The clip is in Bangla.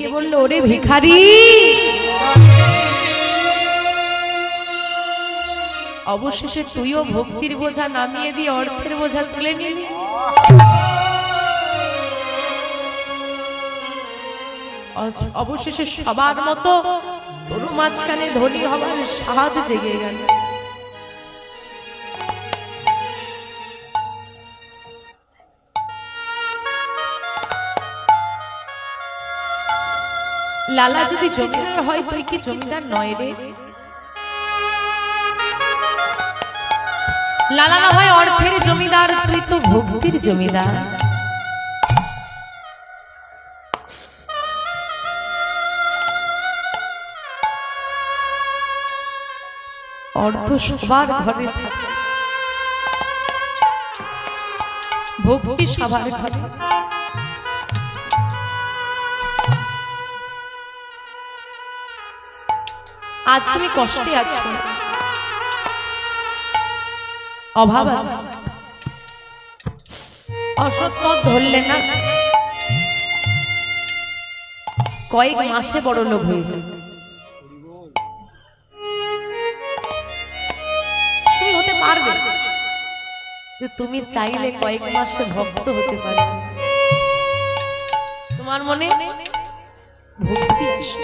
ডেকে বলল, ওরে ভিখারি, অবশেষে তুইও ভক্তির বোঝা নামিয়ে দিয়ে অর্থের বোঝা তুলে নিলি। অবশেষে সবার মতো তোর মাঝখানে ধনী হবার স্বাদ জেগে গেল। লালা যদি জমিদার হয়, তুই কি জমিদার নয় রে? লালা না হয় অর্থের জমিদার, তুই তো ভক্তির জমিদার। অর্থ সবার ঘরে থাকে, ভক্তি সবার ঘরে। আজ তুমি কষ্টে আছো, অভাব আছে, অসৎ পথ ধরলে না, কয়েক মাসে বড় লোক হয়ে যাবে। তুমি হতে পারবে, তুমি চাইলে কয়েক মাসে ভক্ত হতে পারবে। তোমার মনে ভক্তি আসে।